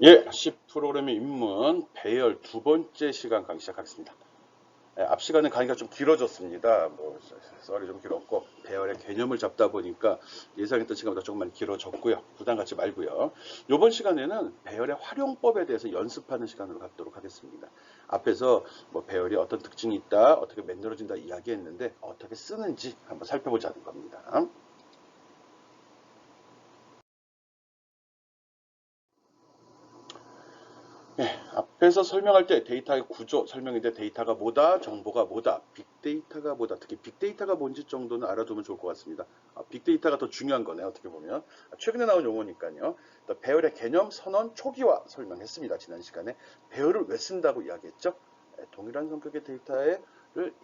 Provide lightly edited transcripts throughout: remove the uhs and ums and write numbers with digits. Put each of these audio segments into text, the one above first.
예, C 프로그램의 입문 배열 두 번째 시간 강의 시작하겠습니다. 예, 앞 시간에 강의가 좀 길어졌습니다. 썰이 좀 길었고 배열의 개념을 잡다 보니까 예상했던 시간보다 조금만 길어졌고요. 부담 갖지 말고요. 이번 시간에는 배열의 활용법에 대해서 연습하는 시간으로 갖도록 하겠습니다. 앞에서 뭐 배열이 어떤 특징이 있다, 어떻게 만들어진다 이야기했는데 어떻게 쓰는지 한번 살펴보자는 겁니다. 네, 앞에서 설명할 때 데이터의 구조 설명인데 데이터가 뭐다, 정보가 뭐다, 빅데이터가 뭐다, 특히 빅데이터가 뭔지 정도는 알아두면 좋을 것 같습니다. 빅데이터가 더 중요한 거네, 어떻게 보면. 최근에 나온 용어니까요. 또 배열의 개념, 선언, 초기화 설명했습니다. 지난 시간에. 배열을 왜 쓴다고 이야기했죠? 동일한 성격의 데이터를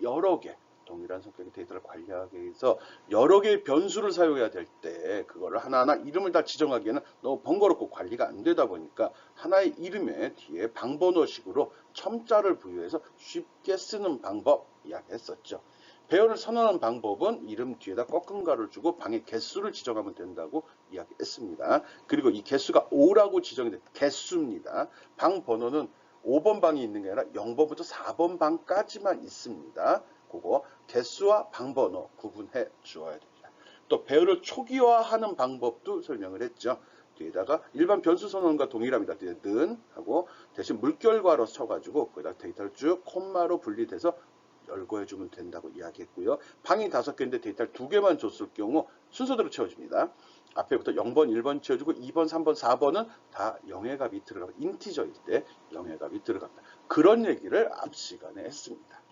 여러 개, 동일한 성격의 데이터를 관리하기 위해서 여러 개의 변수를 사용해야 될 때 그거를 하나하나 이름을 다 지정하기에는 너무 번거롭고 관리가 안 되다 보니까 하나의 이름에 뒤에 방번호식으로 첨자를 부여해서 쉽게 쓰는 방법 이야기했었죠. 배열을 선언하는 방법은 이름 뒤에다 꺾은 가를 주고 방의 개수를 지정하면 된다고 이야기했습니다. 그리고 이 개수가 5라고 지정이 된 개수입니다. 방 번호는 5번 방이 있는 게 아니라 0번부터 4번 방까지만 있습니다. 그거 개수와 방번호 구분해 주어야 됩니다. 또 배열을 초기화하는 방법도 설명을 했죠. 뒤에다가 일반 변수 선언과 동일합니다. 뒤에 는 하고 대신 물결과로 쳐가지고 거기다 데이터를 쭉 콤마로 분리돼서 열거해주면 된다고 이야기했고요. 방이 5개인데 데이터를 2개만 줬을 경우 순서대로 채워줍니다. 앞에부터 0번, 1번 채워주고 2번, 3번, 4번은 다 0의 값이 들어갑니다. 인티저일 때 0의 값이 들어갑니다. 그런 얘기를 앞 시간에 했습니다.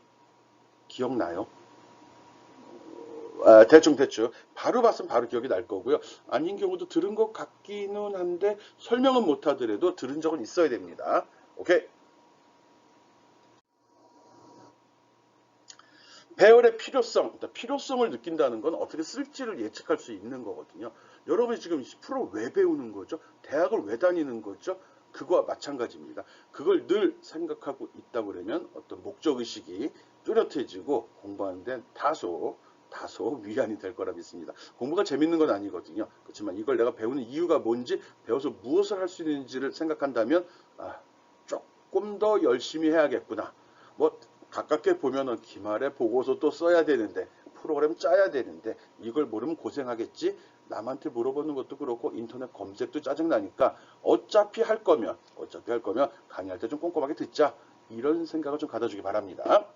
기억나요? 대충 바로 봤으면 바로 기억이 날 거고요. 아닌 경우도 들은 것 같기는 한데 설명은 못 하더라도 들은 적은 있어야 됩니다. 오케이. 배열의 필요성, 필요성을 느낀다는 건 어떻게 쓸지를 예측할 수 있는 거거든요. 여러분이 지금 10%왜 배우는 거죠? 대학을 왜 다니는 거죠? 그거와 마찬가지입니다. 그걸 늘 생각하고 있다 그러면 어떤 목적의식이 뚜렷해지고 공부하는 데는 다소 위안이 될 거라 믿습니다. 공부가 재밌는 건 아니거든요. 그렇지만 이걸 내가 배우는 이유가 뭔지, 배워서 무엇을 할 수 있는지를 생각한다면 조금 더 열심히 해야겠구나. 뭐 가깝게 보면은 기말에 보고서 또 써야 되는데 프로그램 짜야 되는데 이걸 모르면 고생하겠지. 남한테 물어보는 것도 그렇고 인터넷 검색도 짜증나니까 어차피 할 거면 강의할 때 좀 꼼꼼하게 듣자. 이런 생각을 좀 가져주기 바랍니다.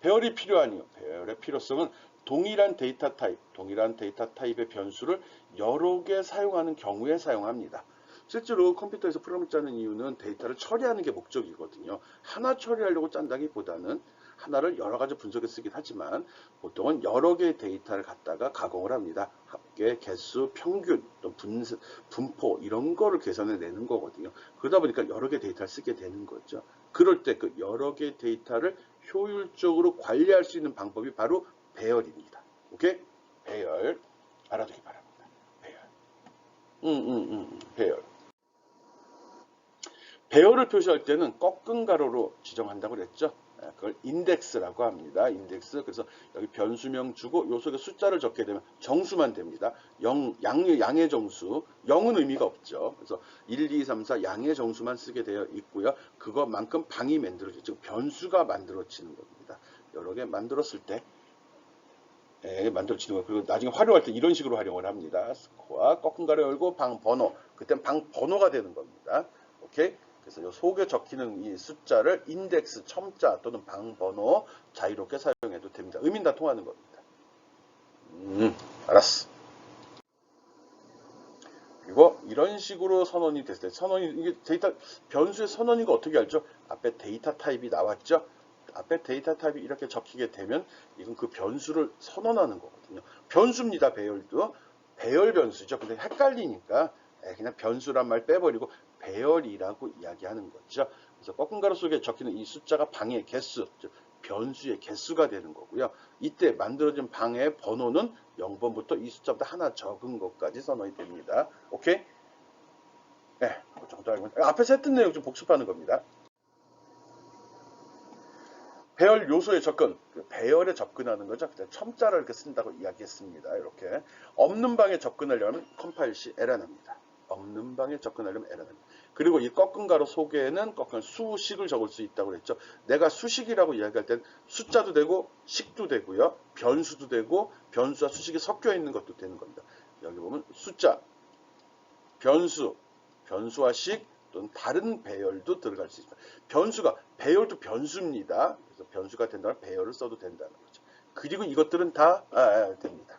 배열이 필요하니요. 배열의 필요성은 동일한 데이터 타입의 변수를 여러 개 사용하는 경우에 사용합니다. 실제로 컴퓨터에서 프로그램을 짜는 이유는 데이터를 처리하는 게 목적이거든요. 하나 처리하려고 짠다기보다는 하나를 여러 가지 분석에 쓰긴 하지만 보통은 여러 개의 데이터를 갖다가 가공을 합니다. 합계, 개수, 평균, 또 분포 이런 거를 계산해 내는 거거든요. 그러다 보니까 여러 개 데이터를 쓰게 되는 거죠. 그럴 때 그 여러 개의 데이터를 효율적으로 관리할 수 있는 방법이 바로 배열입니다. 오케이? 배열 알아두기 바랍니다. 배열. 배열. 배열을 표시할 때는 꺾은 가로로 지정한다고 그랬죠. 그걸 인덱스라고 합니다. 인덱스. 그래서 여기 변수명 주고 요 속에 숫자를 적게 되면 정수만 됩니다. 양의 정수. 0은 의미가 없죠. 그래서 1, 2, 3, 4 양의 정수만 쓰게 되어 있고요. 그것만큼 방이 만들어지죠. 즉 변수가 만들어지는 겁니다. 여러 개 만들었을 때 만들어지는 거. 그리고 나중에 활용할 때 이런 식으로 활용을 합니다. 스코어 꺾은 가로 열고 방 번호. 그땐 방 번호가 되는 겁니다. 오케이? 그래서 이 속에 적히는 이 숫자를 인덱스, 첨자 또는 방 번호 자유롭게 사용해도 됩니다. 의미는 다 통하는 겁니다. 알았어. 그리고 이런 식으로 선언이 됐을 때 이게 데이터 변수의 선언이가 어떻게 알죠? 앞에 데이터 타입이 나왔죠? 앞에 데이터 타입이 이렇게 적히게 되면 이건 그 변수를 선언하는 거거든요. 변수입니다. 배열도. 배열 변수죠. 근데 헷갈리니까 그냥 변수란 말 빼버리고 배열이라고 이야기하는 거죠. 그래서 꺾은 가로 속에 적히는 이 숫자가 방의 개수, 즉 변수의 개수가 되는 거고요. 이때 만들어진 방의 번호는 0번부터 이 숫자보다 하나 적은 것까지 선언이 됩니다. 오케이? 네, 그 정도 알면 앞에서 했던 내용 좀 복습하는 겁니다. 배열 요소에 접근, 배열에 접근하는 거죠. 첨자를 이렇게 쓴다고 이야기했습니다. 이렇게 없는 방에 접근하려면 컴파일 시 에러납니다. 없는 방에 접근하려면 에러는. 그리고 이 꺾은 가로 속에는 꺾은 수식을 적을 수 있다고 그랬죠. 내가 수식이라고 이야기할 땐 숫자도 되고 식도 되고요. 변수도 되고 변수와 수식이 섞여 있는 것도 되는 겁니다. 여기 보면 숫자, 변수, 변수와 식 또는 다른 배열도 들어갈 수 있습니다. 변수가 배열도 변수입니다. 그래서 변수가 된다면 배열을 써도 된다는 거죠. 그리고 이것들은 다 됩니다.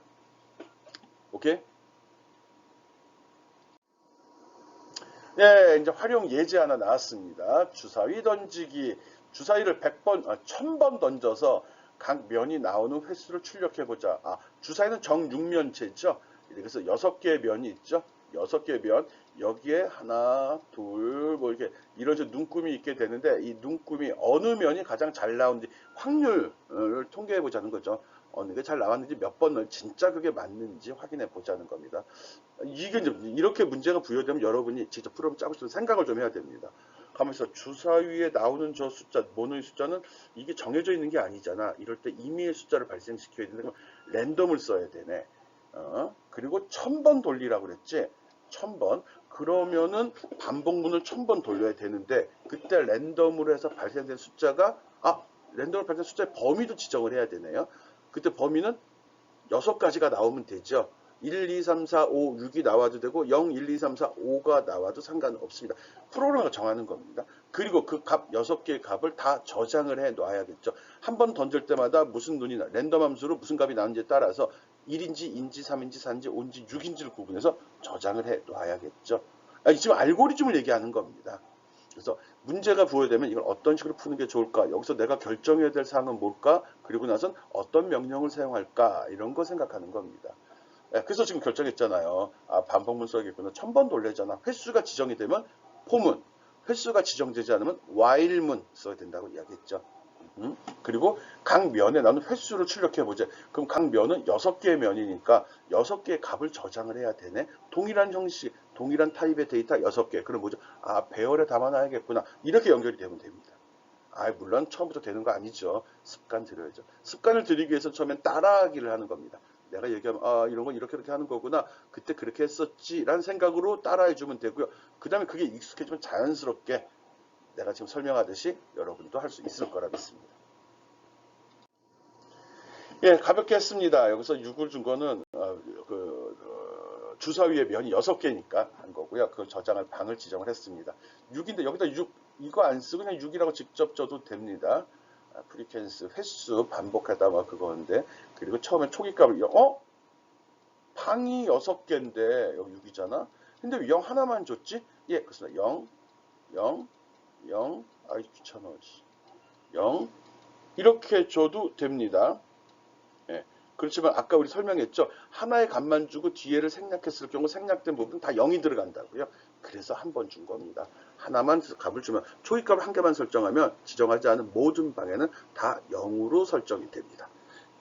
오케이? 네, 이제 활용 예제 하나 나왔습니다. 주사위 던지기. 주사위를 100번, 1000번 던져서 각 면이 나오는 횟수를 출력해보자. 주사위는 정육면체죠. 그래서 6개의 면이 있죠. 6개의 면. 여기에 하나, 둘, 뭐 이렇게 이런 식으로 눈금이 있게 되는데 이 눈금이 어느 면이 가장 잘 나오는지 확률을 통계해 보자는 거죠. 어느 게 잘 나왔는지 몇 번을 진짜 그게 맞는지 확인해 보자는 겁니다. 이게 이제 이렇게 문제가 부여되면 여러분이 직접 풀어보면 짜고 싶은 생각을 좀 해야 됩니다. 가만있어. 주사위에 나오는 저 숫자, 모노의 숫자는 이게 정해져 있는 게 아니잖아. 이럴 때 임의의 숫자를 발생시켜야 되는데 그럼 랜덤을 써야 되네. 그리고 1000번 돌리라고 그랬지. 1000번. 그러면은 반복문을 1000번 돌려야 되는데 그때 랜덤으로 해서 발생된 숫자가 랜덤으로 발생된 숫자의 범위도 지정을 해야 되네요. 그때 범위는 6가지가 나오면 되죠. 1, 2, 3, 4, 5, 6이 나와도 되고 0, 1, 2, 3, 4, 5가 나와도 상관없습니다. 프로그래머가 정하는 겁니다. 그리고 그 값 6개의 값을 다 저장을 해 놔야겠죠. 한 번 던질 때마다 무슨 눈이 랜덤 함수로 무슨 값이 나오는지에 따라서 1인지, 2인지, 3인지, 4인지, 5인지, 6인지를 구분해서 저장을 해 놔야겠죠. 지금 알고리즘을 얘기하는 겁니다. 그래서 문제가 부여되면 이걸 어떤 식으로 푸는 게 좋을까? 여기서 내가 결정해야 될 사항은 뭘까? 그리고 나선 어떤 명령을 사용할까? 이런 거 생각하는 겁니다. 그래서 지금 결정했잖아요. 반복문 써야겠구나. 1000번 돌려잖아. 횟수가 지정이 되면 포문, 횟수가 지정되지 않으면 while문 써야 된다고 이야기했죠. 그리고 각 면에 나는 횟수를 출력해보자. 그럼 각 면은 6개의 면이니까 6개의 값을 저장을 해야 되네. 동일한 형식, 동일한 타입의 데이터 6개. 그럼 뭐죠? 배열에 담아놔야겠구나. 이렇게 연결이 되면 됩니다. 물론 처음부터 되는 거 아니죠. 습관 들여야죠. 습관을 들이기 위해서 처음엔 따라하기를 하는 겁니다. 내가 얘기하면 이런 건 이렇게 하는 거구나. 그때 그렇게 했었지 라는 생각으로 따라해주면 되고요. 그 다음에 그게 익숙해지면 자연스럽게 내가 지금 설명하듯이 여러분도 할 수 있을 거라 믿습니다. 예, 가볍게 했습니다. 여기서 6을 준 거는 주사위의 면이 6개니까 한 거고요. 그 저장할 방을 지정을 했습니다. 6인데 여기다 6 이거 안 쓰고 그냥 6이라고 직접 줘도 됩니다. 프리퀀스 횟수 반복하다 뭐 그건데 그리고 처음에 초기값을 방이 6개인데 여기 6이잖아. 근데 왜 0 하나만 줬지? 예, 그렇습니다. 0 0 0 귀찮아. 0 이렇게 줘도 됩니다. 예, 그렇지만 아까 우리 설명했죠. 하나의 값만 주고 뒤에를 생략했을 경우 생략된 부분 다 0이 들어간다고요. 그래서 한 번 준 겁니다. 하나만 값을 주면 초기값을 한 개만 설정하면 지정하지 않은 모든 방에는 다 0으로 설정이 됩니다.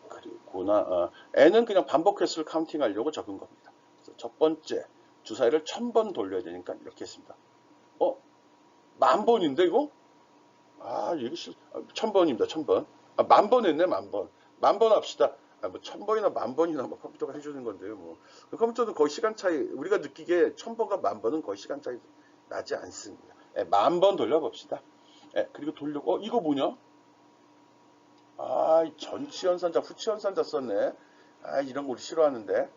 그리고나 n은 그냥 반복 횟수를 카운팅하려고 적은 겁니다. 그래서 첫 번째 주사위를 1000번 돌려야 되니까 이렇게 했습니다. 10,000번인데 이거? 이게 1000번입니다. 1000번. 10,000번 했네. 10,000번. 10,000번 합시다. 1000번이나 10,000번이나 뭐 컴퓨터가 해주는 건데요. 뭐 컴퓨터도 거의 시간 차이 우리가 느끼기에 1000번과 10,000번은 거의 시간 차이 나지 않습니다. 10,000번 돌려봅시다. 그리고 돌려고 이거 뭐냐? 전치연산자 후치연산자 썼네. 이런 거 우리 싫어하는데.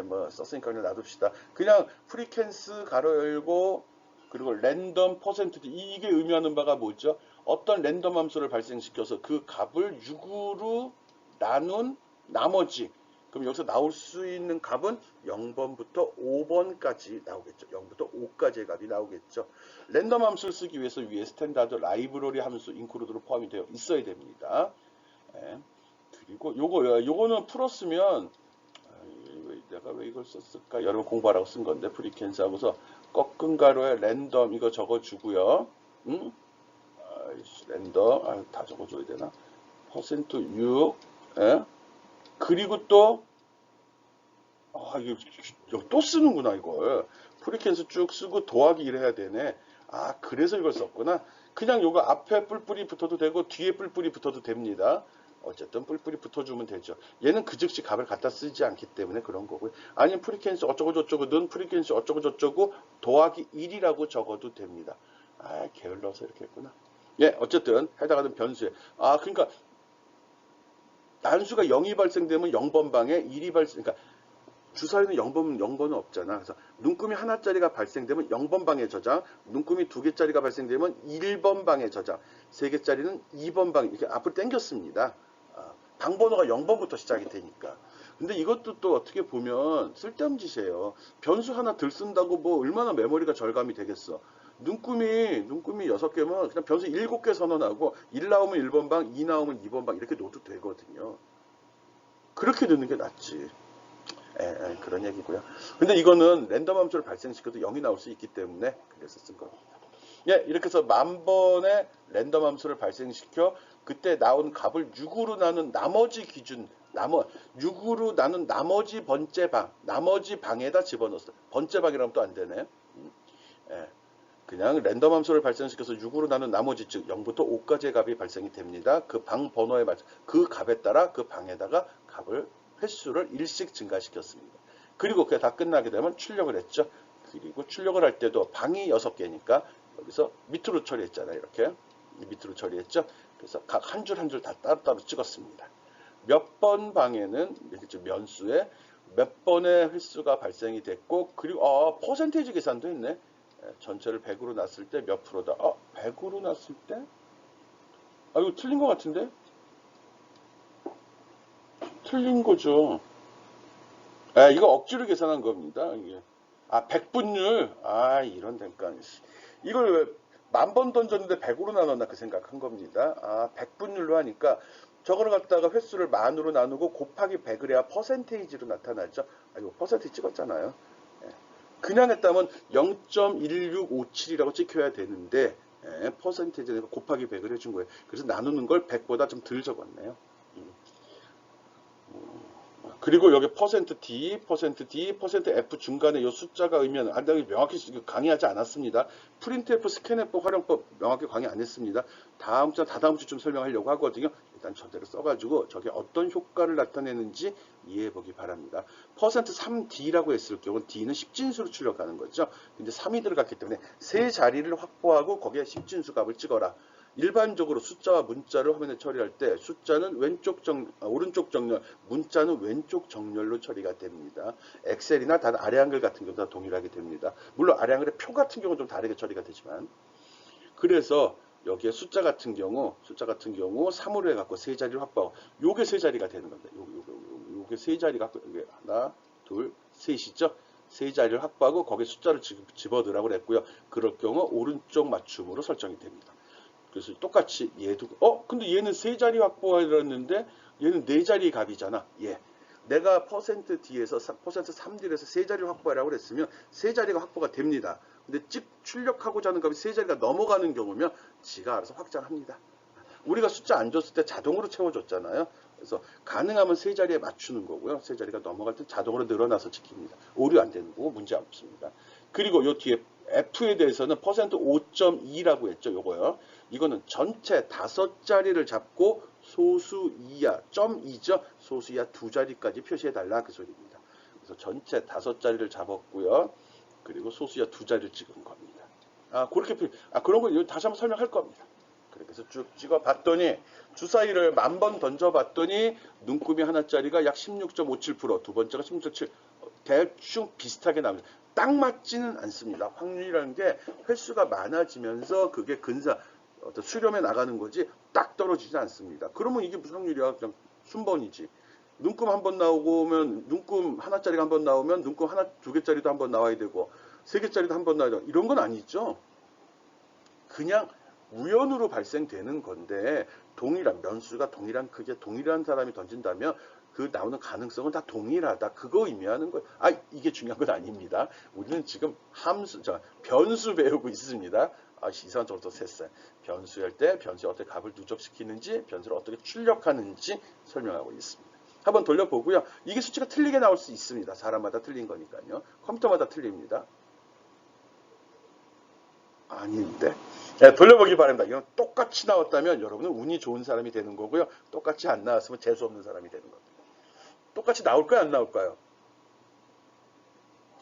뭐 썼으니까 그냥 놔둡시다. 그냥 프리퀀스 가로 열고 그리고 랜덤 퍼센트지 이게 의미하는 바가 뭐죠? 어떤 랜덤 함수를 발생시켜서 그 값을 6으로 나눈 나머지 그럼 여기서 나올 수 있는 값은 0번부터 5번까지 나오겠죠. 0부터 5까지의 값이 나오겠죠. 랜덤 함수를 쓰기 위해서 위에 스탠다드 라이브러리 함수 인클루드로 포함이 되어 있어야 됩니다. 그리고 요거는 풀었으면 내가 왜 이걸 썼을까? 여러분 공부하라고 쓴 건데 프리퀀스 하고서 꺾은 가로에 랜덤 이거 적어주고요. 랜덤 다 적어줘야 되나? 퍼센트 6 그리고 또 이거 또 쓰는구나 이걸. 프리퀀스 쭉 쓰고 더하기 1 해야 되네. 그래서 이걸 썼구나. 그냥 요거 앞에 뿔뿔이 붙어도 되고 뒤에 뿔뿔이 붙어도 됩니다. 어쨌든 뿔뿔이 붙어주면 되죠. 얘는 그 즉시 값을 갖다 쓰지 않기 때문에 그런 거고요. 아니면 프리퀀시 어쩌고 저쩌고는 프리퀀시 어쩌고 저쩌고 더하기 1이라고 적어도 됩니다. 아, 게을러서 이렇게 했구나. 예, 어쨌든 해당하는 변수에 그러니까 단수가 0이 발생되면 0번 방에 1이 그러니까 주사위는 0번은 없잖아. 그래서 눈금이 하나짜리가 발생되면 0번 방에 저장, 눈금이 2개짜리가 발생되면 1번 방에 저장, 3개짜리는 2번 방, 이렇게 앞으로 당겼습니다. 방 번호가 0번부터 시작이 되니까. 근데 이것도 또 어떻게 보면 쓸데없는 짓이에요. 변수 하나 들 쓴다고 뭐 얼마나 메모리가 절감이 되겠어. 눈금이 6개면 그냥 변수 7개 선언하고 1 나오면 1번 방, 2 나오면 2번 방 이렇게 놓도 되거든요. 그렇게 넣는 게 낫지. 그런 얘기고요. 근데 이거는 랜덤 함수를 발생시켜도 0이 나올 수 있기 때문에 그래서 쓴 겁니다. 예, 이렇게 해서 10,000번의 랜덤 함수를 발생시켜 그때 나온 값을 6으로 나눈 나머지 기준, 6으로 나눈 나머지 번째 방, 나머지 방에다 집어넣었어요. 번째 방이라면 또 안 되네. 예, 그냥 랜덤 함수를 발생시켜서 6으로 나눈 나머지, 즉 0부터 5까지의 값이 발생이 됩니다. 그 방 번호에 맞춰 그 값에 따라 그 방에다가 값을 횟수를 1씩 증가시켰습니다. 그리고 그게 다 끝나게 되면 출력을 했죠. 그리고 출력을 할 때도 방이 6개니까 여기서 밑으로 처리했잖아요. 이렇게 밑으로 처리했죠. 그래서 각 한 줄 한 줄 다 따로따로 찍었습니다. 몇 번 방에는 이렇게 면수에 몇 번의 횟수가 발생이 됐고, 그리고 퍼센테이지 계산도 했네. 전체를 100으로 놨을 때 몇 프로다. 100으로 놨을 때? 이거 틀린 것 같은데? 틀린 거죠. 이거 억지로 계산한 겁니다. 이게. 100분율. 이런 댕까. 이걸 왜 10,000번 던졌는데 100으로 나눴나 그 생각한 겁니다. 100분율로 하니까 저거를 갖다가 횟수를 만으로 나누고 곱하기 100을 해야 퍼센테이지로 나타나죠. 이거 퍼센테이지 찍었잖아요. 그냥 했다면 0.1657이라고 찍혀야 되는데 퍼센테이지가 곱하기 100을 해준 거예요. 그래서 나누는 걸 100보다 좀 덜 적었네요. 그리고 여기 %d, %f 중간에 이 숫자가 의미하는, 명확히 강의하지 않았습니다. 프린트F, 스캔F 활용법 명확히 강의 안 했습니다. 다음 주, 다다음 주쯤 설명하려고 하거든요. 일단 저대로 써가지고 저게 어떤 효과를 나타내는지 이해해 보기 바랍니다. %3d라고 했을 경우 D는 10진수로 출력하는 거죠. 근데 3이 들어갔기 때문에 세 자리를 확보하고 거기에 10진수 값을 찍어라. 일반적으로 숫자와 문자를 화면에 처리할 때 숫자는 오른쪽 정렬, 문자는 왼쪽 정렬로 처리가 됩니다. 엑셀이나 다른 아래 한글 같은 경우도 다 동일하게 됩니다. 물론 아래 한글의 표 같은 경우는 좀 다르게 처리가 되지만, 그래서 여기에 숫자 같은 경우 3으로 해갖고 세 자리를 확보하고 요게 세 자리가 되는 겁니다. 요게 세 자리가 요게 하나, 둘, 셋이죠. 세 자리를 확보하고 거기에 숫자를 집어넣으라고 그랬고요. 그럴 경우 오른쪽 맞춤으로 설정이 됩니다. 그래서 똑같이 얘도 근데 얘는 세 자리 확보하려는데 얘는 네 자리 값이잖아. 내가 %d에서 %3d에서 세 자리를 확보하라고 그랬으면 세 자리가 확보가 됩니다. 근데 출력하고자 하는 값이 세 자리가 넘어가는 경우면 지가 알아서 확장합니다. 우리가 숫자 안 줬을 때 자동으로 채워줬잖아요. 그래서 가능하면 세 자리에 맞추는 거고요. 세 자리가 넘어갈 때 자동으로 늘어나서 지킵니다. 오류 안 되는 거고 문제 없습니다. 그리고 요 뒤에 F에 대해서는 %5.2라고 했죠. 요거요. 이거는 전체 5자리를 잡고 소수 이하, .2죠. 소수 이하 2자리까지 표시해달라 그 소리입니다. 그래서 전체 5자리를 잡았고요. 그리고 소수 이하 2자리를 찍은 겁니다. 그렇게 그런 거 다시 한번 설명할 겁니다. 그래서 쭉 찍어봤더니 주사위를 10,000번 던져봤더니 눈금이 하나짜리가 약 16.57%, 두 번째가 16.7%, 대충 비슷하게 나옵니다. 딱 맞지는 않습니다. 확률이라는 게 횟수가 많아지면서 그게 어떤 수렴해 나가는 거지 딱 떨어지지 않습니다. 그러면 이게 무슨 확률이야? 그냥 순번이지. 눈금 한 번 나오면 눈금 하나짜리가 한 번 나오면 눈금 하나 2개짜리도 한 번 나와야 되고 3개짜리도 한 번 나와야 되고 이런 건 아니죠. 그냥 우연으로 발생되는 건데 동일한 면수가 동일한 크기에 동일한 사람이 던진다면 그 나오는 가능성은 다 동일하다. 그거 의미하는 거예요. 이게 중요한 건 아닙니다. 우리는 지금 변수 배우고 있습니다. 이상한 쪽으로 또 셌어요. 변수할 때 변수에 어떻게 값을 누적시키는지, 변수를 어떻게 출력하는지 설명하고 있습니다. 한번 돌려보고요. 이게 수치가 틀리게 나올 수 있습니다. 사람마다 틀린 거니까요. 컴퓨터마다 틀립니다. 아닌데. 네, 돌려보기 바랍니다. 이건 똑같이 나왔다면 여러분은 운이 좋은 사람이 되는 거고요. 똑같이 안 나왔으면 재수 없는 사람이 되는 겁니다. 똑같이 나올까요, 안 나올까요?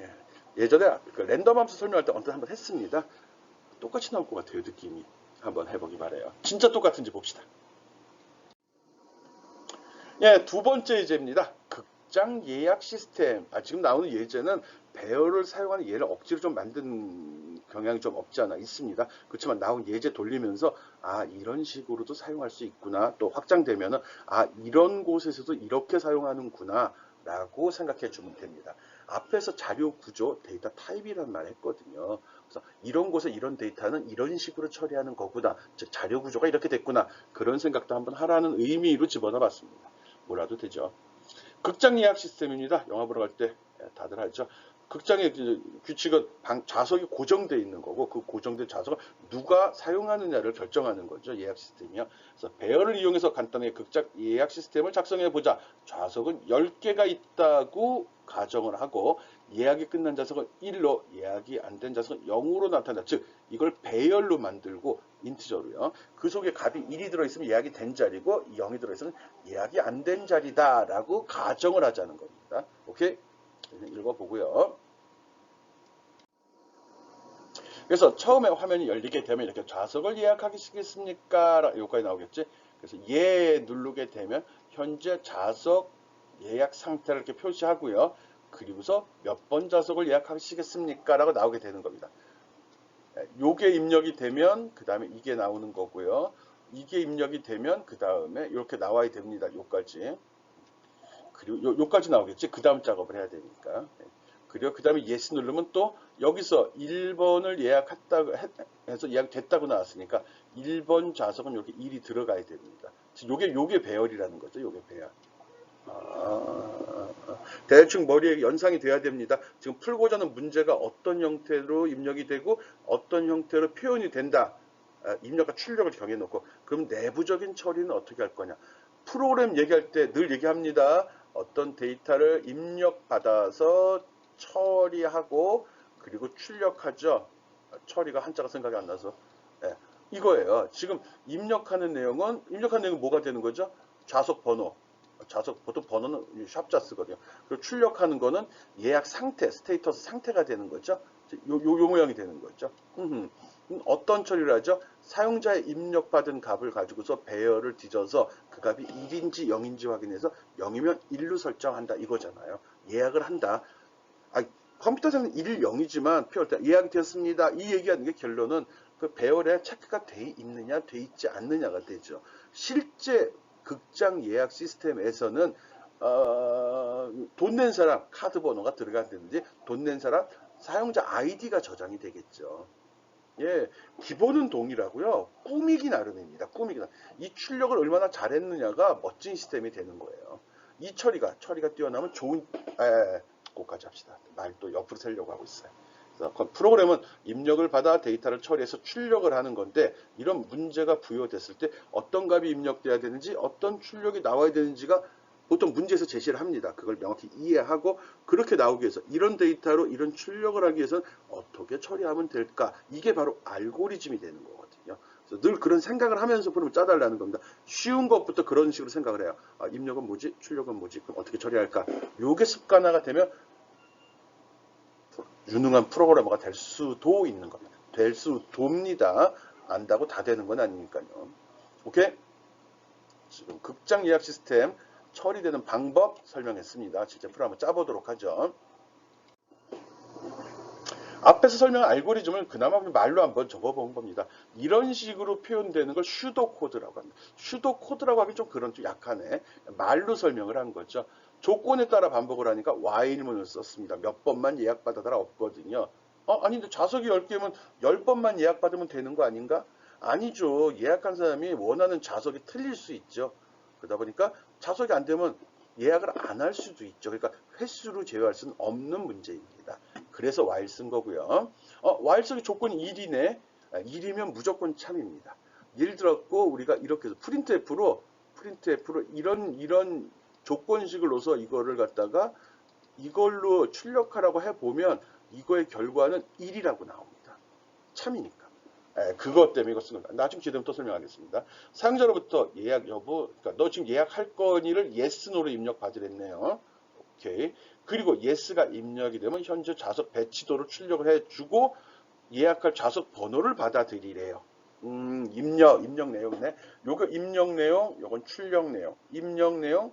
예, 예전에 그 랜덤 함수 설명할 때 언뜻 한번 했습니다. 똑같이 나올 것 같아요, 느낌이. 한번 해보기 바래요. 진짜 똑같은지 봅시다. 예, 두 번째 예제입니다. 극장 예약 시스템. 지금 나오는 예제는 배열을 사용하는 예를 억지로 좀 만든 경향이 좀 없지 않아 있습니다. 그렇지만 나온 예제 돌리면서 이런 식으로도 사용할 수 있구나. 또 확장되면은 이런 곳에서도 이렇게 사용하는구나 라고 생각해 주면 됩니다. 앞에서 자료 구조, 데이터 타입이라는 말 했거든요. 그래서 이런 곳에 이런 데이터는 이런 식으로 처리하는 거구나. 즉 자료 구조가 이렇게 됐구나. 그런 생각도 한번 하라는 의미로 집어넣어 봤습니다. 몰라도 되죠. 극장 예약 시스템입니다. 영화 보러 갈 때 다들 알죠. 극장의 규칙은 좌석이 고정되어 있는 거고 그 고정된 좌석을 누가 사용하느냐를 결정하는 거죠. 예약 시스템이요. 그래서 배열을 이용해서 간단하게 극장 예약 시스템을 작성해 보자. 좌석은 10개가 있다고 가정을 하고 예약이 끝난 좌석은 1로 예약이 안 된 좌석은 0으로 나타난다. 즉 이걸 배열로 만들고 인티저로요. 그 속에 값이 1이 들어있으면 예약이 된 자리고 0이 들어있으면 예약이 안 된 자리다 라고 가정을 하자는 겁니다. 오케이? 읽어보고요. 그래서 처음에 화면이 열리게 되면 이렇게 좌석을 예약하시겠습니까? 여기까지 나오겠지? 그래서 예 누르게 되면 현재 좌석 예약 상태를 이렇게 표시하고요. 그리고서 몇 번 좌석을 예약하시겠습니까? 라고 나오게 되는 겁니다. 요게 입력이 되면 그 다음에 이게 나오는 거고요. 이게 입력이 되면 그 다음에 이렇게 나와야 됩니다. 요까지. 그리고 요까지 나오겠지. 그 다음 작업을 해야 되니까. 그리고 그 다음에 예스 누르면 또 여기서 1번을 예약했다고 해서 예약됐다고 나왔으니까 1번 좌석은 이렇게 1이 들어가야 됩니다. 요게 배열이라는 거죠. 요게 배열. 대충 머리에 연상이 돼야 됩니다. 지금 풀고자 하는 문제가 어떤 형태로 입력이 되고 어떤 형태로 표현이 된다. 입력과 출력을 정해놓고 그럼 내부적인 처리는 어떻게 할 거냐. 프로그램 얘기할 때 늘 얘기합니다. 어떤 데이터를 입력받아서 처리하고 그리고 출력하죠. 처리가 한자가 생각이 안 나서. 이거예요. 지금 입력하는 내용은 뭐가 되는 거죠? 좌석 번호. 보통 번호는 샵자 쓰거든요. 그리고 출력하는 거는 예약 상태, 스테이터스 상태가 되는 거죠. 요 모양이 되는 거죠. 어떤 처리를 하죠? 사용자의 입력받은 값을 가지고서 배열을 뒤져서 그 값이 1인지 0인지 확인해서 0이면 1로 설정한다 이거잖아요. 예약을 한다. 컴퓨터상은 1, 0이지만 예약이 되었습니다. 이 얘기하는 게 결론은 그 배열에 체크가 돼 있느냐 돼 있지 않느냐가 되죠. 실제 극장 예약 시스템에서는 돈 낸 사람 카드 번호가 들어간다든지 돈 낸 사람 사용자 아이디가 저장이 되겠죠. 예, 기본은 동일하고요. 꾸미기 나름입니다. 꾸미기 나름. 이 출력을 얼마나 잘했느냐가 멋진 시스템이 되는 거예요. 이 처리가 뛰어나면 좋은 꼭까지 합시다. 말 또 옆으로 세려고 하고 있어요. 프로그램은 입력을 받아 데이터를 처리해서 출력을 하는 건데 이런 문제가 부여됐을 때 어떤 값이 입력돼야 되는지 어떤 출력이 나와야 되는지가 보통 문제에서 제시를 합니다. 그걸 명확히 이해하고 그렇게 나오기 위해서 이런 데이터로 이런 출력을 하기 위해서는 어떻게 처리하면 될까? 이게 바로 알고리즘이 되는 거거든요. 그래서 늘 그런 생각을 하면서 프로그램을 짜달라는 겁니다. 쉬운 것부터 그런 식으로 생각을 해요. 입력은 뭐지? 출력은 뭐지? 그럼 어떻게 처리할까? 요게 습관화가 되면 유능한 프로그래머가 될 수도 있는 겁니다. 될 수도입니다. 안다고 다 되는 건 아니니까요. 오케이? 지금 극장 예약 시스템 처리되는 방법 설명했습니다. 실제 프로 한번 짜보도록 하죠. 앞에서 설명한 알고리즘을 그나마 말로 한번 적어본 겁니다. 이런 식으로 표현되는 걸 슈도 코드라고 합니다. 슈도 코드라고 하기 좀 그런 좀 약하네. 말로 설명을 한 거죠. 조건에 따라 반복을 하니까 while문을 썼습니다. 몇 번만 예약받아달라 없거든요. 아닌데 좌석이 10개면 10번만 예약받으면 되는 거 아닌가? 아니죠. 예약한 사람이 원하는 좌석이 틀릴 수 있죠. 그러다 보니까 좌석이 안 되면 예약을 안 할 수도 있죠. 그러니까 횟수로 제어할 수는 없는 문제입니다. 그래서 while 쓴 거고요. while 속의 조건이 1이네. 1이면 무조건 참입니다. 예를 들었고 우리가 이렇게 해서 프린트F로 이런 조건식을 넣어서 이거를 갖다가 이걸로 출력하라고 해보면 이거의 결과는 1이라고 나옵니다. 참이니까. 그것 때문에 이거 쓴 겁니다. 나중에 기회되면 또 설명하겠습니다. 사용자로부터 예약 여부, 그러니까 너 지금 예약할 거니를 yes, no로 입력 받으랬네요. 오케이. 그리고 yes가 입력이 되면 현재 좌석 배치도를 출력을 해주고 예약할 좌석 번호를 받아들이래요. 입력 내용이네. 요거 입력 내용, 요건 출력 내용. 입력 내용,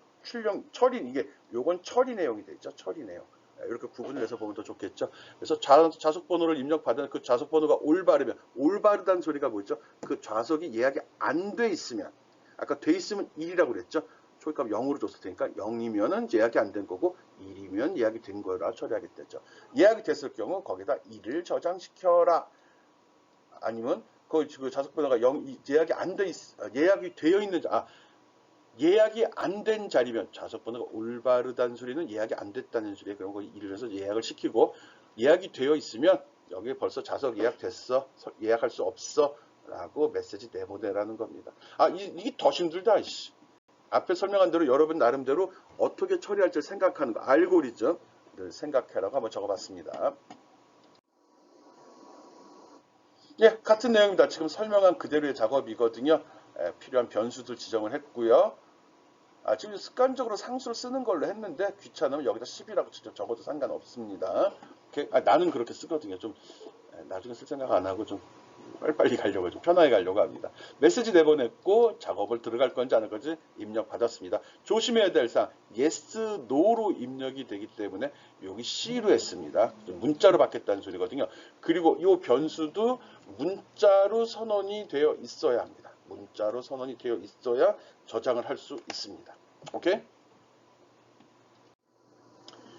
처리, 요건 처리 내용이 되죠. 처리 내용. 이렇게 구분을 해서 보면 더 좋겠죠. 그래서 좌석 번호를 입력받은 그 좌석 번호가 올바르면, 올바르다는 소리가 뭐죠? 그 좌석이 예약이 안 돼 있으면, 아까 돼 있으면 1이라고 그랬죠. 초기값 0으로 줬을 테니까 0이면은 예약이 안 된 거고 1이면 예약이 된 거라 처리하겠다죠. 예약이 됐을 경우 거기다 1을 저장시켜라. 아니면 그 좌석 번호가 예약이 안 돼 예약이 되어 있는 예약이 안 된 자리면 좌석 번호가 올바르다는 소리는 예약이 안 됐다는 소리에 그런 거 일을 해서 예약을 시키고 예약이 되어 있으면 여기 벌써 좌석 예약됐어. 예약할 수 없어. 라고 메시지 내보내라는 겁니다. 이게 더 힘들다. 앞에 설명한 대로 여러분 나름대로 어떻게 처리할지 생각하는 거, 알고리즘을 생각해라고 한번 적어봤습니다. 예, 같은 내용입니다. 지금 설명한 그대로의 작업이거든요. 필요한 변수들 지정을 했고요. 지금 습관적으로 상수를 쓰는 걸로 했는데 귀찮으면 여기다 10이라고 직접 적어도 상관없습니다. 나는 그렇게 쓰거든요. 좀 나중에 쓸 생각 안 하고 좀 빨리빨리 가려고 좀 편하게 가려고 합니다. 메시지 내보냈고 작업을 들어갈 건지 안 할 건지 입력 받았습니다. 조심해야 될 사항 yes, no로 입력이 되기 때문에 여기 C로 했습니다. 문자로 받겠다는 소리거든요. 그리고 이 변수도 문자로 선언이 되어 있어야 합니다. 문자로 선언이 되어 있어야 저장을 할 수 있습니다. 오케이?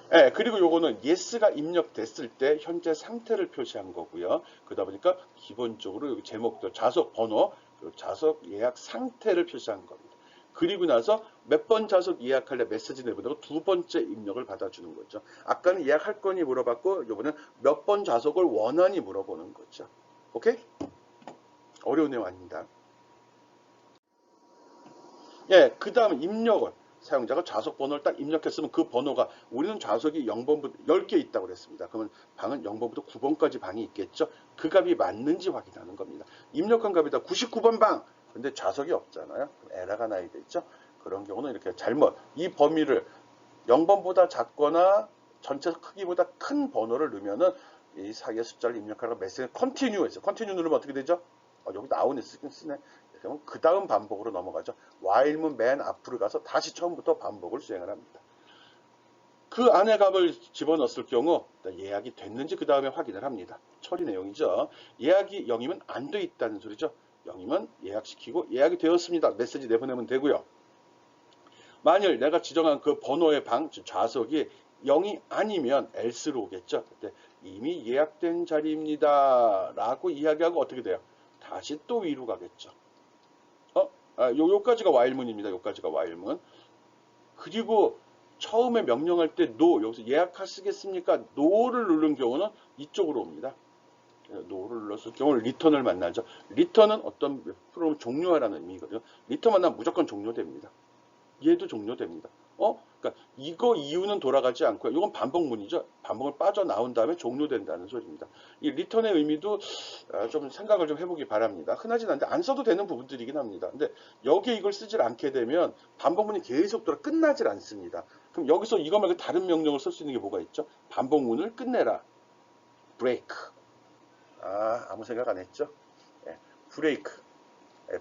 네, 그리고 요거는 yes가 입력됐을 때 현재 상태를 표시한 거고요. 그러다 보니까 기본적으로 여기 제목들 좌석 번호, 좌석 예약 상태를 표시한 겁니다. 그리고 나서 몇 번 좌석 예약할래 메시지 내보내고 두 번째 입력을 받아주는 거죠. 아까는 예약할 거니 물어봤고 요번엔 몇 번 좌석을 원하니 물어보는 거죠. 오케이? 어려운 내용 아닙니다. 예, 그 다음 입력은 사용자가 좌석 번호를 딱 입력했으면 그 번호가 우리는 좌석이 0번부터 10개 있다고 그랬습니다. 그러면 방은 0번부터 9번까지 방이 있겠죠. 그 값이 맞는지 확인하는 겁니다. 입력한 값이다 99번 방. 근데 좌석이 없잖아요. 에러가 나야 되죠. 그런 경우는 이렇게 잘못 이 범위를 0번보다 작거나 전체 크기보다 큰 번호를 넣으면은 이 사이의 숫자를 입력하라고 메시지 컨티뉴 했어요. 컨티뉴 누르면 어떻게 되죠? 여기 나오네 쓰네. 그러면 그 다음 반복으로 넘어가죠. while문 맨 앞으로 가서 다시 처음부터 반복을 수행을 합니다. 그 안에 값을 집어넣었을 경우 예약이 됐는지 그 다음에 확인을 합니다. 처리 내용이죠. 예약이 0이면 안 돼 있다는 소리죠. 0이면 예약시키고 예약이 되었습니다. 메시지 내보내면 되고요. 만일 내가 지정한 그 번호의 방, 좌석이 0이 아니면 else로 오겠죠. 그때 이미 예약된 자리입니다. 라고 이야기하고 어떻게 돼요? 다시 또 위로 가겠죠. 요까지가 while문입니다. 요까지가 while문. 그리고 처음에 명령할 때 no, 여기서 예약하시겠습니까? no를 누른 경우는 이쪽으로 옵니다. no를 눌렀을 경우 return을 만나죠. return은 어떤 프로그램 종료하라는 의미거든요. return 만나면 무조건 종료됩니다. 얘도 종료됩니다. 그러니까 이거 이유는 돌아가지 않고요. 이건 반복문이죠. 반복을 빠져나온 다음에 종료된다는 소리입니다. 이 리턴의 의미도 좀 생각을 좀 해보기 바랍니다. 흔하진 않은데 안 써도 되는 부분들이긴 합니다. 근데 여기에 이걸 쓰질 않게 되면 반복문이 계속 돌아 끝나질 않습니다. 그럼 여기서 이거 말고 다른 명령을 쓸 수 있는 게 뭐가 있죠? 반복문을 끝내라. break. 아무 생각 안 했죠? break.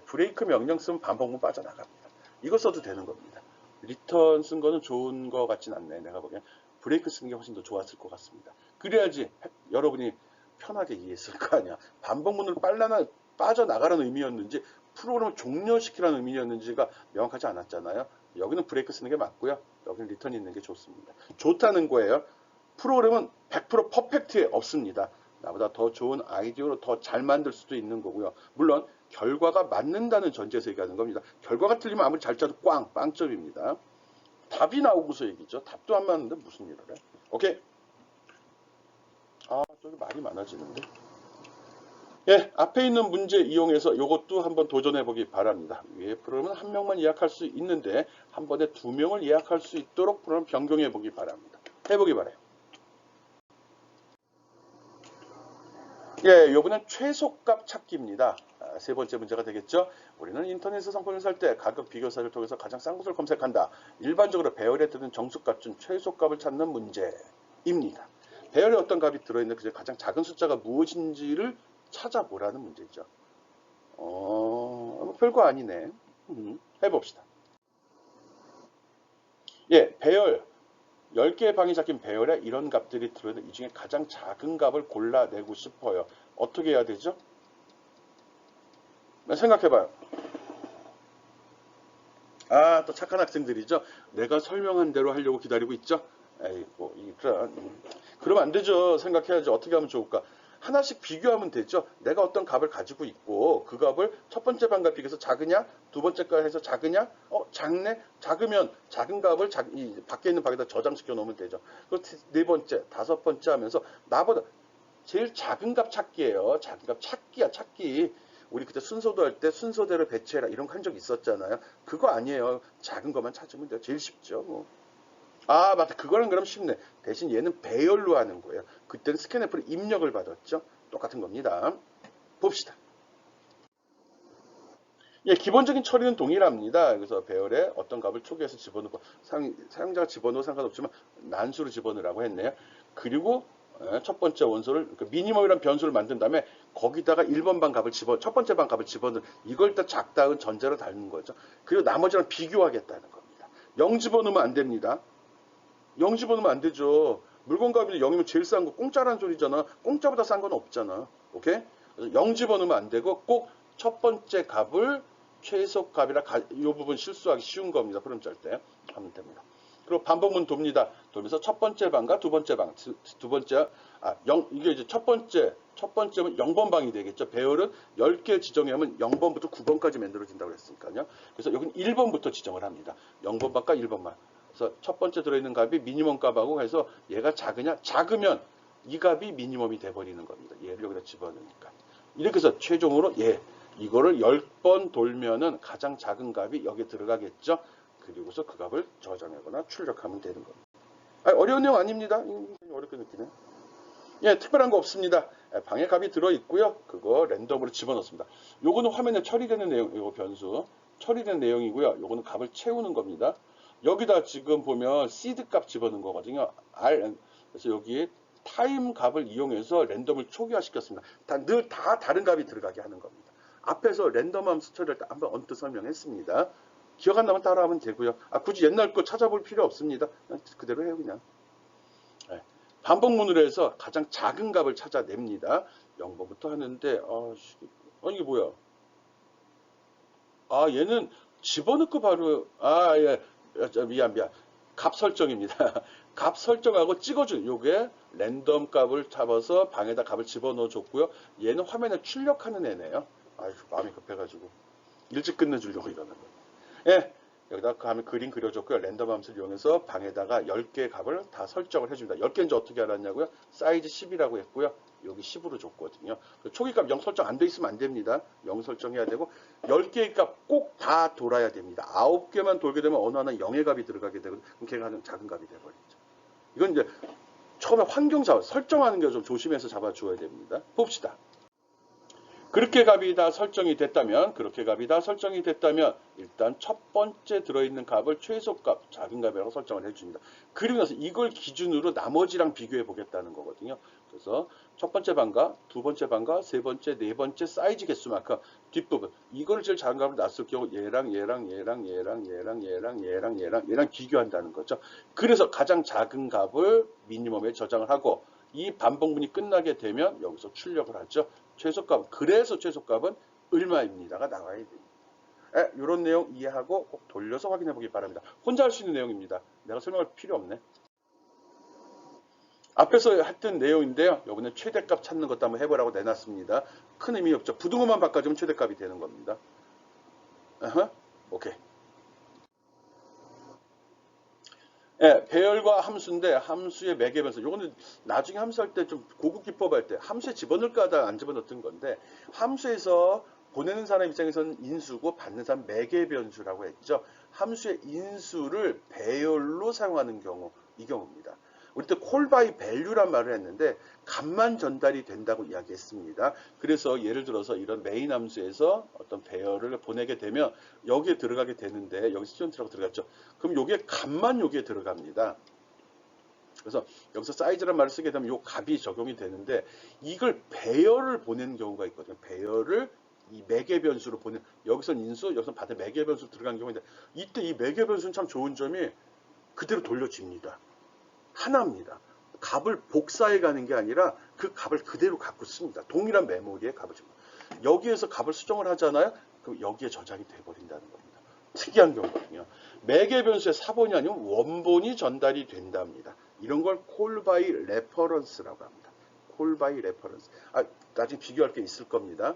break 명령 쓰면 반복문 빠져나갑니다. 이거 써도 되는 겁니다. 리턴 쓴 거는 좋은 거 같진 않네. 내가 보기엔 브레이크 쓰는 게 훨씬 더 좋았을 것 같습니다. 그래야지 여러분이 편하게 이해했을 거 아니야. 반복문을 빠져나가라는 의미였는지 프로그램을 종료시키라는 의미였는지가 명확하지 않았잖아요. 여기는 브레이크 쓰는 게 맞고요. 여기는 리턴이 있는 게 좋습니다. 좋다는 거예요. 프로그램은 100% 퍼펙트에 없습니다. 나보다 더 좋은 아이디어로 더 잘 만들 수도 있는 거고요. 물론 결과가 맞는다는 전제에서 얘기하는 겁니다. 결과가 틀리면 아무리 잘 짜도 빵점입니다. 답이 나오고서 얘기죠. 답도 안 맞는데 무슨 일을 해. 오케이. 저기 말이 많아지는데. 예, 앞에 있는 문제 이용해서 이것도 한번 도전해 보기 바랍니다. 위에 프로그램은 한 명만 예약할 수 있는데 한 번에 2명을 예약할 수 있도록 프로그램 변경해 보기 바랍니다. 해보기 바라요. 예, 요번엔 최소값 찾기입니다. 세 번째 문제가 되겠죠. 우리는 인터넷에서 상품을 살 때 가격 비교 사를 통해서 가장 싼 것을 검색한다. 일반적으로 배열에 드는 정수값 중 최소값을 찾는 문제입니다. 배열에 어떤 값이 들어있는 그 가장 작은 숫자가 무엇인지를 찾아보라는 문제죠. 별거 아니네. 해봅시다. 예, 배열. 10개의 방이 잡힌 배열에 이런 값들이 들어있는 이 중에 가장 작은 값을 골라내고 싶어요. 어떻게 해야 되죠? 생각해봐요. 또 착한 학생들이죠. 내가 설명한 대로 하려고 기다리고 있죠. 에이고, 그러면 안 되죠. 생각해야죠. 어떻게 하면 좋을까? 하나씩 비교하면 되죠. 내가 어떤 값을 가지고 있고 그 값을 첫 번째 방과 비교해서 작으냐, 두 번째 값 해서 작으냐, 작네, 작으면 작은 값을 이 밖에 있는 방에다 저장시켜 놓으면 되죠. 그리고 네 번째, 다섯 번째 하면서 나보다 제일 작은 값 찾기예요. 작은 값 찾기야, 찾기. 우리 그때 순서도 할 때 순서대로 배치해라 이런 거 한 적 있었잖아요. 그거 아니에요. 작은 것만 찾으면 돼요. 제일 쉽죠. 뭐. 맞다. 그거는 그럼 쉽네. 대신 얘는 배열로 하는 거예요. 그때는 스캔애플이 입력을 받았죠. 똑같은 겁니다. 봅시다. 예, 기본적인 처리는 동일합니다. 그래서 배열에 어떤 값을 초기에서 집어넣고 사용자가 집어넣어 상관없지만 난수로 집어넣으라고 했네요. 그리고 첫 번째 원소를 그러니까 미니멈이라는 변수를 만든 다음에 거기다가 1번 방 값을 첫 번째 방 값을 집어넣는 이걸 다 작다은 전제로 달는 거죠. 그리고 나머지랑 비교하겠다는 겁니다. 0 집어넣으면 안 됩니다. 0 집어넣으면 안 되죠. 물건값이 0이면 제일 싼 거 공짜라는 소리잖아. 공짜보다 싼 건 없잖아. 오케이? 그래서 0 집어넣으면 안 되고 꼭 첫 번째 값을 최소값이라 이 부분 실수하기 쉬운 겁니다. 흐름 짤 때 하면 됩니다. 그리고 반복문 돕니다. 돌면서 첫 번째 방과 두 번째 방, 두 번째 이게 이제 첫 번째는 0번 방이 되겠죠. 배열은 10개 지정하면 0번부터 9번까지 만들어진다고 했으니까요. 그래서 여기는 1번부터 지정을 합니다. 0번 방과 1번 방. 그래서 첫 번째 들어있는 값이 미니멈 값하고 해서 얘가 작으냐? 작으면 이 값이 미니멈이 돼버리는 겁니다. 얘를 여기다 집어넣으니까. 이렇게 해서 최종으로 이거를 10번 돌면은 가장 작은 값이 여기에 들어가겠죠. 그리고서 그 값을 저장하거나 출력하면 되는 겁니다. 어려운 내용 아닙니다. 어렵게 느끼네. 예, 특별한 거 없습니다. 방에 값이 들어있고요. 그거 랜덤으로 집어넣습니다. 요거는 화면에 처리되는 내용, 요거 변수. 처리된 내용이고요. 요거는 값을 채우는 겁니다. 여기다 지금 보면 seed 값 집어넣은 거거든요. 그래서 여기에 타임 값을 이용해서 랜덤을 초기화시켰습니다. 늘 다 다른 값이 들어가게 하는 겁니다. 앞에서 랜덤 함수 처리할 때 한번 언뜻 설명했습니다. 기억 안 나면 따라하면 되고요. 굳이 옛날 거 찾아볼 필요 없습니다. 그대로 해요, 그냥. 네. 반복문으로 해서 가장 작은 값을 찾아냅니다. 0번부터 하는데, 이게 뭐야? 얘는 집어넣고 바로, 예. 미안. 값 설정입니다. 값 설정하고 찍어준 요게 랜덤 값을 잡아서 방에다 값을 집어넣어 줬고요. 얘는 화면에 출력하는 애네요. 마음이 급해가지고 일찍 끝내주려고 이러는 거예요. 예, 여기다 그 다음에 그림 그려줬고요. 랜덤 함수를 이용해서 방에다가 10개의 값을 다 설정을 해줍니다. 10개인지 어떻게 알았냐고요? 사이즈 10이라고 했고요. 여기 10으로 줬거든요. 초기값 0 설정 안 돼 있으면 안 됩니다. 0 설정해야 되고 10개의 값 꼭 다 돌아야 됩니다. 9개만 돌게 되면 어느 하나 0의 값이 들어가게 되고 그럼 걔가 작은 값이 돼버리죠. 이건 이제 처음에 환경 설정하는 게 좀 조심해서 잡아주어야 됩니다. 봅시다. 그렇게 값이 다 설정이 됐다면 일단 첫 번째 들어있는 값을 최소값, 작은 값이라고 설정을 해줍니다. 그리고 나서 이걸 기준으로 나머지랑 비교해 보겠다는 거거든요. 그래서 첫 번째 방과 두 번째 방과 세 번째, 네 번째 사이즈 개수만큼 뒷부분 이거를 제일 작은 값을 놨을 경우 얘랑 비교한다는 거죠. 그래서 가장 작은 값을 미니멈에 저장을 하고 이 반복문이 끝나게 되면 여기서 출력을 하죠. 최소값, 그래서 최소값은 얼마입니다가 나와야 됩니다. 이런 내용 이해하고 꼭 돌려서 확인해 보기 바랍니다. 혼자 할 수 있는 내용입니다. 내가 설명할 필요 없네. 앞에서 했던 내용인데요. 이번에 최대값 찾는 것도 한번 해보라고 내놨습니다. 큰 의미 없죠. 부등호만 바꿔주면 최대값이 되는 겁니다. 오케이. 예, 배열과 함수인데 함수의 매개변수. 요거는 나중에 함수할 때 좀 고급 기법할 때 함수에 집어넣을까 하다 안 집어넣었던 건데 함수에서 보내는 사람 입장에서는 인수고 받는 사람 매개변수라고 했죠. 함수의 인수를 배열로 사용하는 경우 이 경우입니다. 우리 때 콜 바이 밸류란 말을 했는데 값만 전달이 된다고 이야기했습니다. 그래서 예를 들어서 이런 메인 함수에서 어떤 배열을 보내게 되면 여기에 들어가게 되는데 여기 스튜던트라고 들어갔죠. 그럼 요게 값만 여기에 들어갑니다. 그래서 여기서 사이즈란 말을 쓰게 되면 요 값이 적용이 되는데 이걸 배열을 보내는 경우가 있거든요. 배열을 이 매개 변수로 보내, 여기선 인수, 여기선 받은 매개 변수 들어간 경우인데 이때 이 매개 변수는 참 좋은 점이 그대로 돌려집니다. 하나입니다. 값을 복사해 가는 게 아니라 그 값을 그대로 갖고 씁니다. 동일한 메모리에 값을 줍니다. 여기에서 값을 수정을 하잖아요. 그럼 여기에 저장이 돼버린다는 겁니다. 특이한 경우거든요. 매개 변수의 사본이 아니면 원본이 전달이 된답니다. 이런 걸 call by reference라고 합니다. call by reference. 나중에 비교할 게 있을 겁니다.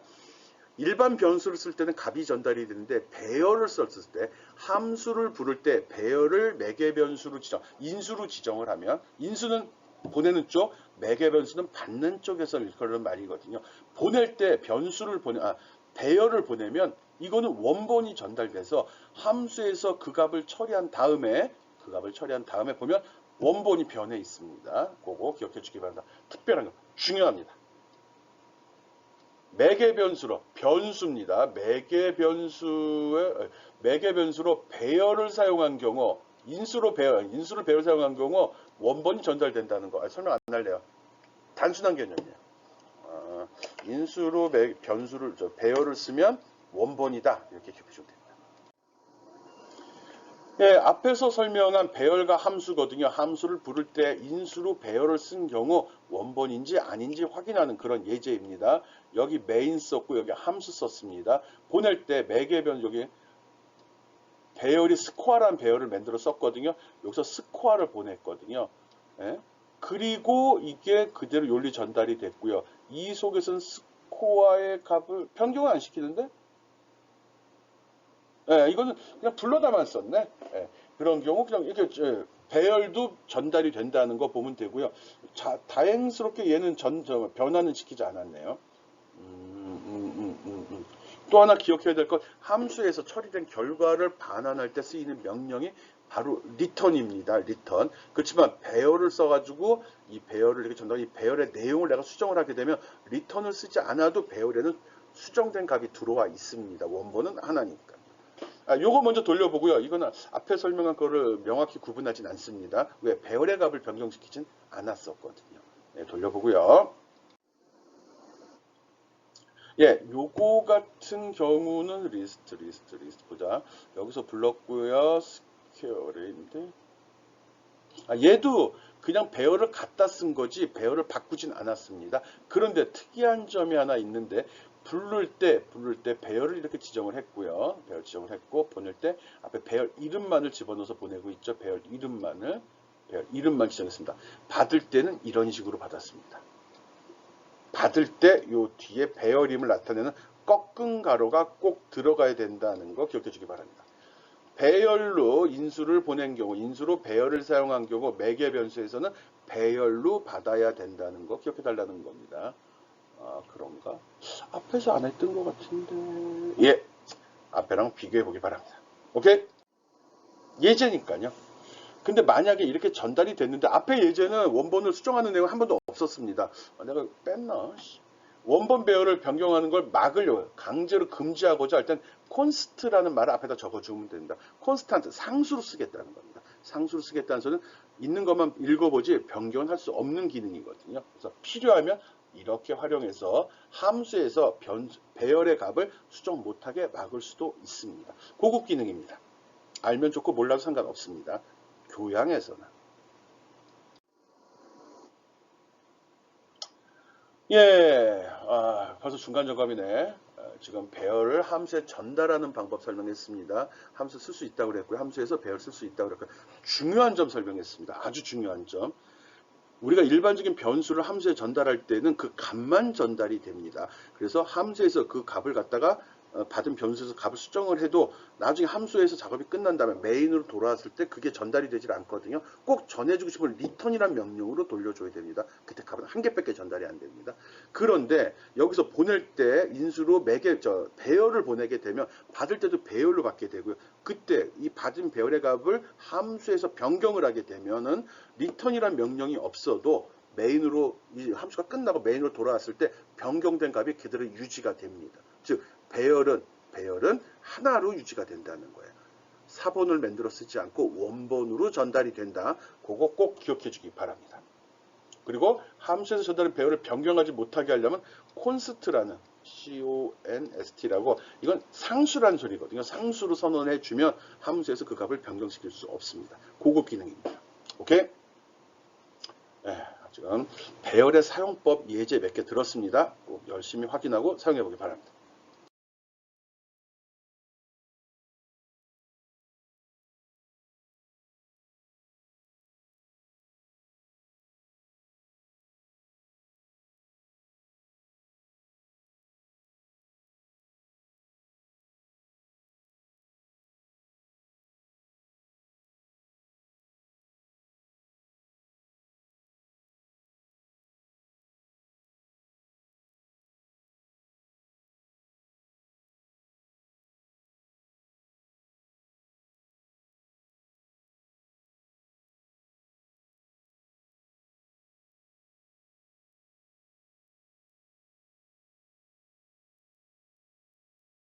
일반 변수를 쓸 때는 값이 전달이 되는데 배열을 썼을 때 함수를 부를 때 배열을 매개 변수로 인수로 지정을 하면 인수는 보내는 쪽, 매개 변수는 받는 쪽에서 일컬는 말이거든요. 보낼 때 변수를 배열을 보내면 이거는 원본이 전달돼서 함수에서 그 값을 처리한 다음에 보면 원본이 변해 있습니다. 그거 기억해 주기 바랍니다. 특별한 거 중요합니다. 매개 변수로 변수입니다. 매개 변수로 배열을 사용한 경우 인수로 배열 사용한 경우 원본이 전달된다는 거 설명 안 할래요. 단순한 개념이에요. 인수로 배열을 쓰면 원본이다 이렇게 기억하시면 됩니다. 예, 앞에서 설명한 배열과 함수거든요. 함수를 부를 때 인수로 배열을 쓴 경우 원본인지 아닌지 확인하는 그런 예제입니다. 여기 메인 썼고 여기 함수 썼습니다. 보낼 때 매개 변수 여기 배열이 스코어라는 배열을 만들어 썼거든요. 여기서 스코어를 보냈거든요. 예? 그리고 이게 그대로 요리 전달이 됐고요. 이 속에서는 스코어의 값을 변경을 안 시키는데 예, 이거는 그냥 불러다만 썼네. 예, 그런 경우 그냥 이렇게 배열도 전달이 된다는 거 보면 되고요. 다행스럽게 얘는 변화는 시키지 않았네요. 또 하나 기억해야 될 건 함수에서 처리된 결과를 반환할 때 쓰이는 명령이 바로 return입니다. return. 그렇지만 배열을 써가지고 이 배열을 이렇게 전달, 이 배열의 내용을 내가 수정을 하게 되면 return을 쓰지 않아도 배열에는 수정된 값이 들어와 있습니다. 원본은 하나니까. 요거 먼저 돌려보고요. 이거는 앞에 설명한 거를 명확히 구분하진 않습니다. 왜? 배열의 값을 변경시키진 않았었거든요. 네, 돌려보고요. 예, 요거 같은 경우는 리스트 보자. 여기서 불렀고요. 스퀘어인데 얘도 그냥 배열을 갖다 쓴 거지 배열을 바꾸진 않았습니다. 그런데 특이한 점이 하나 있는데 부를 때 배열을 이렇게 지정을 했고요. 배열 지정을 했고 보낼 때 앞에 배열 이름만을 집어넣어서 보내고 있죠. 배열 이름만 지정했습니다. 받을 때는 이런 식으로 받았습니다. 받을 때 요 뒤에 배열임을 나타내는 꺾은 가로가 꼭 들어가야 된다는 거 기억해 주기 바랍니다. 배열로 인수를 보낸 경우, 인수로 배열을 사용한 경우 매개 변수에서는 배열로 받아야 된다는 거 기억해 달라는 겁니다. 그런가? 앞에서 안 했던 것 같은데. 예. 앞에랑 비교해 보기 바랍니다. 오케이? 예제니까요. 근데 만약에 이렇게 전달이 됐는데 앞에 예제는 원본을 수정하는 내용 한 번도 없었습니다. 내가 뺐나? 원본 배열을 변경하는 걸 막으려고 강제로 금지하고자 할 땐 콘스트라는 말을 앞에다 적어주면 됩니다. 콘스탄트, 상수로 쓰겠다는 겁니다. 상수로 쓰겠다는 소리는 있는 것만 읽어보지 변경을 할 수 없는 기능이거든요. 그래서 필요하면 이렇게 활용해서 함수에서 배열의 값을 수정 못하게 막을 수도 있습니다. 고급 기능입니다. 알면 좋고 몰라도 상관없습니다. 교양에서는. 예, 벌써 중간 점검이네. 지금 배열을 함수에 전달하는 방법 설명했습니다. 함수 쓸 수 있다고 그랬고요. 함수에서 배열 쓸 수 있다고 그랬고요. 중요한 점 설명했습니다. 아주 중요한 점. 우리가 일반적인 변수를 함수에 전달할 때는 그 값만 전달이 됩니다. 그래서 함수에서 그 값을 갖다가 받은 변수에서 값을 수정을 해도 나중에 함수에서 작업이 끝난 다음에 메인으로 돌아왔을 때 그게 전달이 되질 않거든요. 꼭 전해주고 싶은 리턴이란 명령으로 돌려줘야 됩니다. 그때 값은 한 개밖에 전달이 안 됩니다. 그런데 여기서 보낼 때 인수로 배열을 보내게 되면 받을 때도 배열로 받게 되고요. 그때 이 받은 배열의 값을 함수에서 변경을 하게 되면은 리턴이란 명령이 없어도 메인으로 이 함수가 끝나고 메인으로 돌아왔을 때 변경된 값이 그대로 유지가 됩니다. 즉 배열은 하나로 유지가 된다는 거예요. 사본을 만들어 쓰지 않고 원본으로 전달이 된다. 그거 꼭 기억해 주기 바랍니다. 그리고 함수에서 전달된 배열을 변경하지 못하게 하려면 const라는 const라고 이건 상수란 소리거든요. 상수로 선언해 주면 함수에서 그 값을 변경시킬 수 없습니다. 고급 기능입니다. 오케이? 네, 지금 배열의 사용법 예제 몇 개 들었습니다. 꼭 열심히 확인하고 사용해 보기 바랍니다.